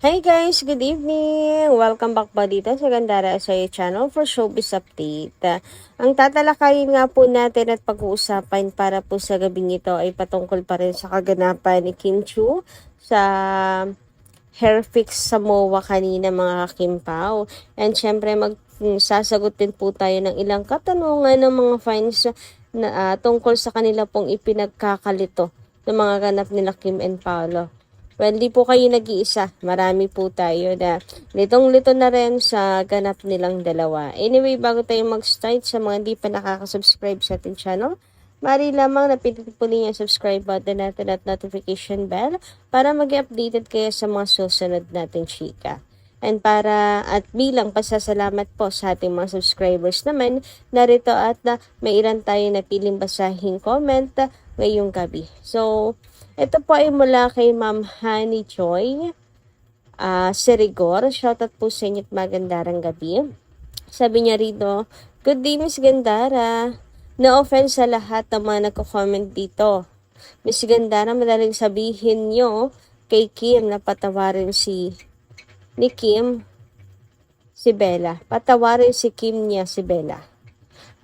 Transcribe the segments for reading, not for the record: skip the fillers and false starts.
Hi guys, good evening! Welcome back po dito sa Gandara Asaya Channel for Showbiz Update. Ang tatalakayin nga po natin at pag-uusapan para po sa gabing ito ay patungkol pa rin sa kaganapan ni Kim Chu sa hair fix sa MOA kanina mga Kimpaw. And syempre sasagot din po tayo ng ilang katanungan ng mga fans na tungkol sa kanila pong ipinagkakalito ng mga ganap nila Kim and Paolo. Well, di po kayo nag-iisa. Marami po tayo na litong-lito na rin sa ganap nilang dalawa. Anyway, bago tayo mag-start sa mga di pa nakaka-subscribe sa ating channel, mari lamang na pindutin po ninyo ang subscribe button natin at notification bell para mag-updated kayo sa mga susunod nating chika. And bilang pasasalamat po sa ating mga subscribers naman, narito at may ilan tayo na piling basahing comment ngayong gabi. So, ito po ay mula kay Ma'am Honey Joy Serigor. Shoutout po sa inyo at magandarang gabi. Sabi niya rito, "Good day, Miss Gandara. No offense sa lahat ng mga nagko-comment dito. Miss Gandara, madaling sabihin nyo kay Kim na patawarin si Bella. Patawarin si Kim niya si Bella.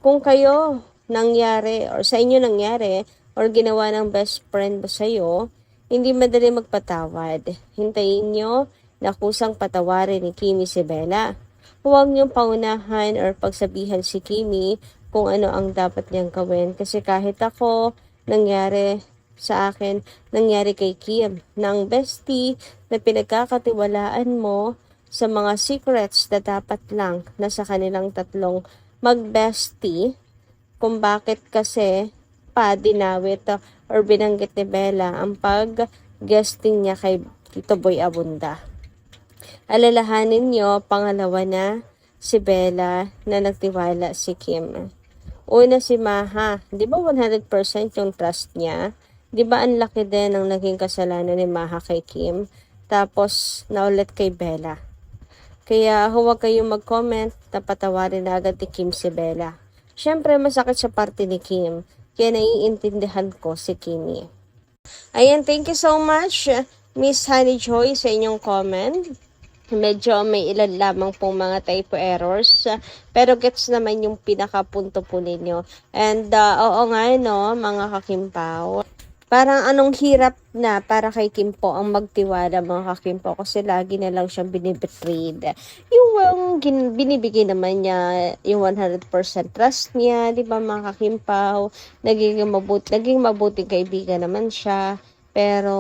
Kung kayo nangyari or sa inyo nangyari or ginawa ng best friend mo sa'yo, hindi madali magpatawad. Hintayin nyo na kusang patawarin ni Kimi si Bella. Huwag niyong paunahan or pagsabihan si Kimi kung ano ang dapat niyang gawin. Kasi kahit ako, nangyari sa akin, nangyari kay Kim, na ang bestie na pinagkakatiwalaan mo sa mga secrets na dapat lang nasa kanilang tatlong mag-bestie, kung bakit kasi dinawit or binanggit ni Bella ang pag-guesting niya kay Tito Boy Abunda. Alalahanin niyo, pangalawa na si Bella na nagtiwala si Kim. Una si Maha, di ba 100% yung trust niya? Di ba ang laki din ang naging kasalanan ni Maha kay Kim? Tapos naulit kay Bella. Kaya huwag kayong mag-comment na patawarin na agad ni Kim si Bella. Siyempre masakit sa parte ni Kim. Kaya naiintindihan ko si Kimi. Ayan, thank you so much, Miss Honey Joy, sa inyong comment. Medyo may ilan lamang pong mga typo errors, pero gets naman yung pinakapunto po ninyo. And oo nga, no, mga kakimpaw. Parang anong hirap na para kay Kim po ang magtiwala mga kakimpo kasi lagi na lang siyang binibetrayed. Yung binibigay naman niya yung 100% trust niya, di ba mga kakimpaw? Naging mabuting kaibigan naman siya. Pero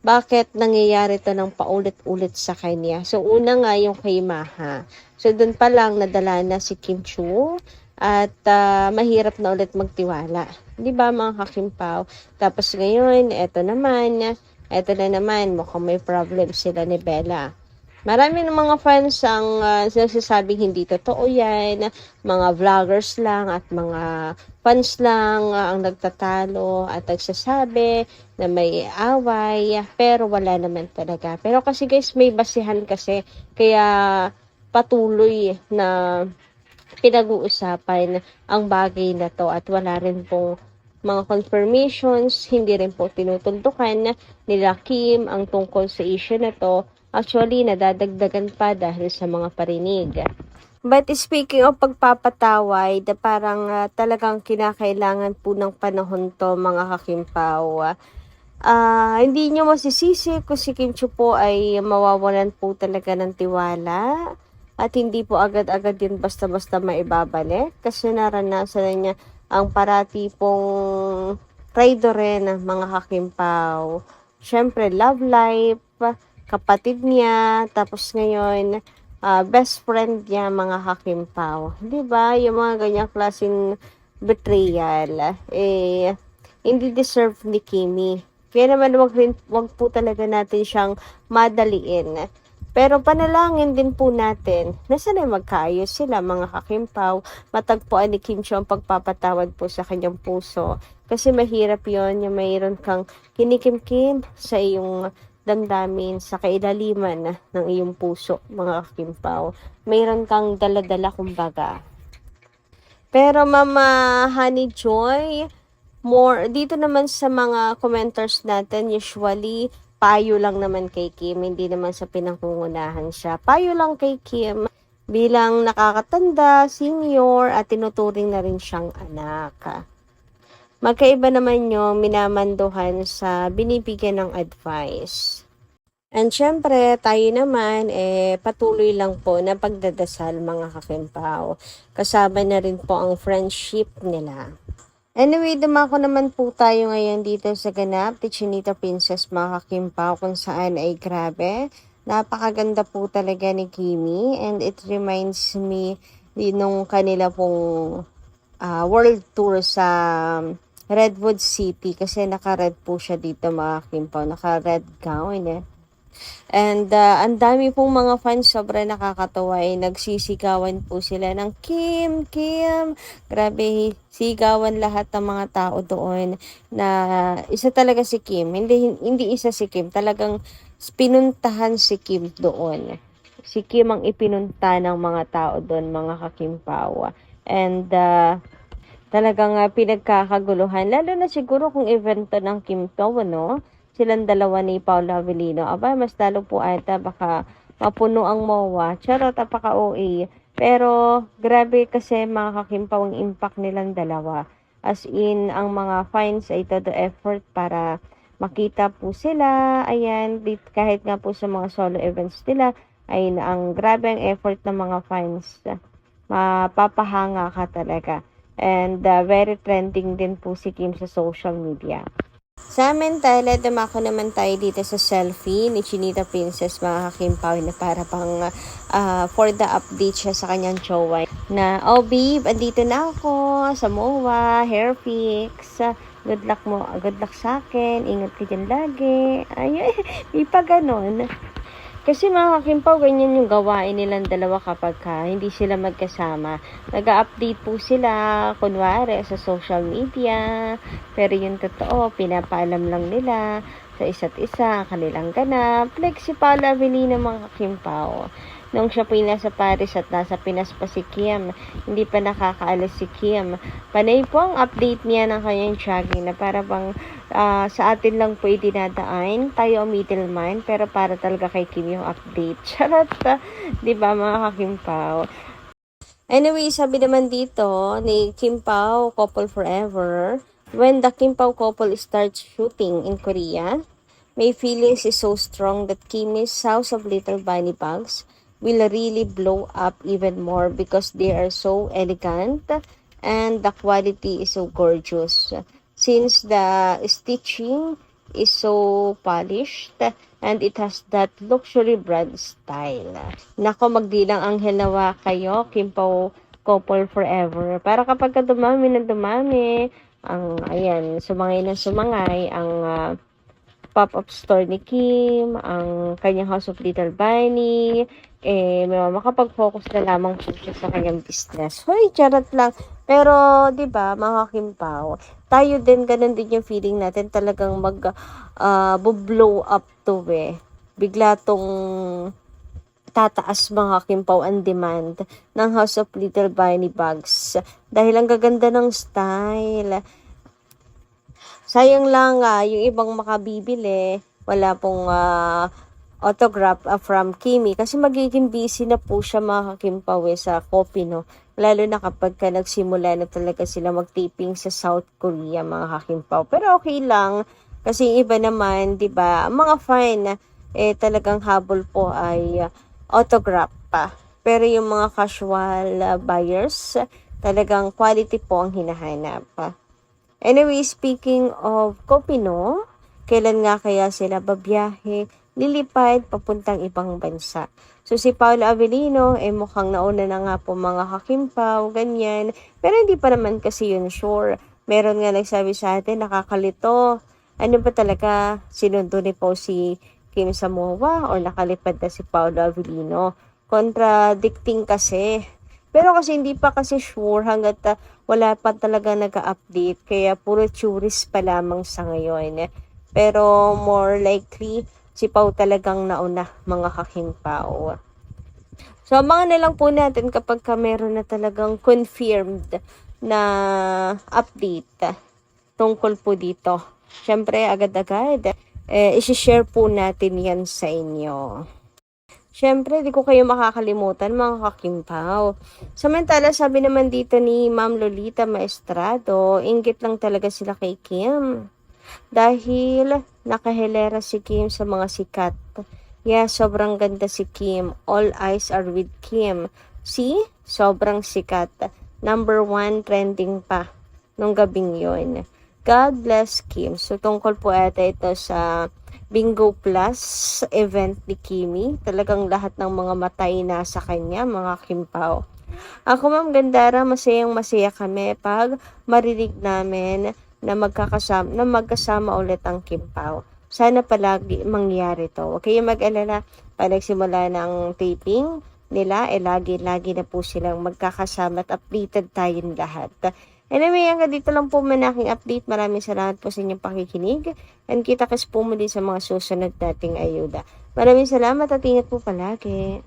bakit nangyayari to ng paulit-ulit sa kanya? So una nga yung kay Maha. So doon pa lang nadala na si Kim Chu at mahirap na ulit magtiwala. Di ba mga kakimpaw? Tapos ngayon, eto na naman, mukhang may problem sila ni Bella. Marami ng mga fans ang nagsasabing hindi totoo yan, mga vloggers lang at mga fans lang ang nagtatalo at nagsasabi na may away, pero wala naman talaga. Pero kasi guys, may basihan kasi, kaya patuloy na pinag-uusapan ang bagay na to at wala rin pong mga confirmations, hindi rin po tinutuldukan nila Kim ang tungkol sa issue na to. Actually, nadadagdagan pa dahil sa mga parinig. But speaking of pagpapataway, parang talagang kinakailangan po ng panahon to mga kakimpaw. Hindi nyo masisisi kung si Kim Chu po ay mawawalan po talaga ng tiwala. At hindi po agad-agad yun basta-basta maibabalik kasi naranasan na niya ang parati pong traitor rin ng mga kakimpaw. Siyempre, love life, kapatid niya, tapos ngayon, best friend niya, mga kakimpaw. Diba? Yung mga ganyang klaseng betrayal, hindi deserve ni Kimi. Kaya naman wag po talaga natin siyang madaliin. Pero panalangin din po natin na sana magkaayos sila mga kakimpaw. Matagpuan ni Kim Chu ang pagpapatawad po sa kanyang puso. Kasi mahirap yon yung mayroon kang kinikimkim sa iyong damdamin, sa kailaliman ng iyong puso mga kakimpaw. Mayroon kang daladala kumbaga. Pero Mama Honey Joy, dito naman sa mga commenters natin, usually payo lang naman kay Kim, hindi naman sa pinangungunahan siya. Payo lang kay Kim bilang nakakatanda, senior, at tinuturing na rin siyang anak. Magkaiba naman yung minamanduhan sa binibigyan ng advice. And syempre, tayo naman, patuloy lang po na pagdadasal mga kakimpaw. Kasama na rin po ang friendship nila. Anyway, dumako naman po tayo ngayon dito sa ganap ni Chinita Princess mga kakimpaw, kung saan ay grabe. Napakaganda po talaga ni Kimi, and it reminds me nung kanila pong world tour sa Redwood City, kasi naka-red po siya dito mga kakimpaw, naka-red gown. And ang dami pong mga fans, sobra nakakatawa, nagsisigawan po sila ng Kim, Kim. Grabe, sigawan lahat ng mga tao doon na isa talaga si Kim. Hindi isa si Kim, talagang pinuntahan si Kim doon. Si Kim ang ipinunta ng mga tao doon, mga kakimpawa. And talagang pinagkakaguluhan, lalo na siguro kung event to ng Kim to, no? Silang dalawa ni Paolo Avellino. Aba, mas lalo po ata baka mapuno ang MOA. Charot, apaka-OA. Pero, grabe kasi mga kakimpaw ang impact nilang dalawa. As in, ang mga fans ay todo effort para makita po sila. Ayan, kahit nga po sa mga solo events nila, ay ang grabe ang effort ng mga fans. Mapapahanga ka talaga. And very trending din po si Kim sa social media. Sa samantala, dumako naman tayo dito sa selfie ni Chinita Princess mga kakimpaw, na para pang for the update siya sa kanyang jowa na, oh babe, andito na ako sa MOA, hair fix, good luck sa akin, ingat ka dyan lagi. Ay, may pa ganon. Kasi mga kakimpaw, ganyan yung gawain nilang dalawa kapag hindi sila magkasama. Nag-update po sila, kunwari, sa social media. Pero yung totoo, pinapaalam lang nila sa isa't isa, kanilang ganap. Like si Paolo Avellino mga kakimpaw. Nung siya po nasa Paris at nasa Pinas pa si Kim, hindi pa nakakaalis si Kim. Panay po ang update niya ng kanyang jogging na para bang sa atin lang po idinadaan, tayo ang middleman, pero para talaga kay Kim yung update. Charot, di ba mga kakimpaw? Anyway, sabi naman dito ni Kim Pao, couple forever, when the Kim Pao couple starts shooting in Korea, my feelings is so strong that Kim's House of Little Bunny Bugs will really blow up even more because they are so elegant and the quality is so gorgeous. Since the stitching is so polished and it has that luxury brand style. Nako, magdilang anghel nawa kayo, Kim Pao couple forever. Para kapag dumami na dumami, ayan, sumangay na sumangay, ang pop-up store ni Kim, ang kanyang House of Little Bunny, makapag-focus na lamang po siya sa kanyang business. Hoy, charot lang. Pero, di ba, mga Kimpaw, tayo din, ganun din yung feeling natin, talagang blow up to Bigla tong tataas mga Kimpaw ang demand ng House of Little Bunny bags. Dahil ang gaganda ng style. Sayang lang yung ibang makabibili, wala pong autograph from Kimi kasi magiging busy na po siya mga Kimpaw sa copy, no? Lalo na kapag nagsimula na talaga sila mag-taping sa South Korea mga Kimpaw. Pero okay lang kasi iba naman, 'di ba? Ang mga fine talagang habol po ay autograph pa. Pero yung mga casual buyers, talagang quality po ang hinahanap. Anyway, speaking of Kopino, kailan nga kaya sila babiyahe, lilipad, papuntang ibang bansa? So, si Paolo Avellino, mukhang nauna na nga po mga Kakimpaw, ganyan. Pero hindi pa naman kasi yun sure. Meron nga nagsabi sa atin, nakakalito. Ano ba talaga, sinundo ni po si Kim sa MOA or nakalipad na si Paolo Avellino? Contradicting kasi. Pero kasi hindi pa kasi sure hanggat wala pa talaga nag-update. Kaya puro tourist pa lamang sa ngayon. Pero more likely, si Pao talagang nauna mga Kakimpaw. So, abangan na lang po natin kapag meron na talagang confirmed na update tungkol po dito. Siyempre, agad-agad isi-share po natin yan sa inyo. Siyempre, di ko kayo makakalimutan mga kakimpaw. Samantala, sabi naman dito ni Ma'am Lolita Maestrado, inggit lang talaga sila kay Kim. Dahil nakahilera si Kim sa mga sikat. Yeah, sobrang ganda si Kim. All eyes are with Kim. See? Sobrang sikat. Number 1 trending pa nung gabing yon. God bless Kim. So, tungkol po ata ito sa Bingo Plus event ni Kimi. Talagang lahat ng mga matay na sa kanya, mga kimpaw. Ako, Ma'am Gandara, masayang masaya kami pag marinig namin na magkasama ulit ang kimpaw. Sana palagi mangyari to. Huwag kayong mag-alala. Pag nagsimula ng taping nila, lagi-lagi na po silang magkakasama at updated tayong lahat. Anyway, hanggang dito lang po man aking update. Maraming salamat po sa inyong pakikinig. And kita-kits po muli sa mga susunod nating ayuda. Maraming salamat at ingat po palagi.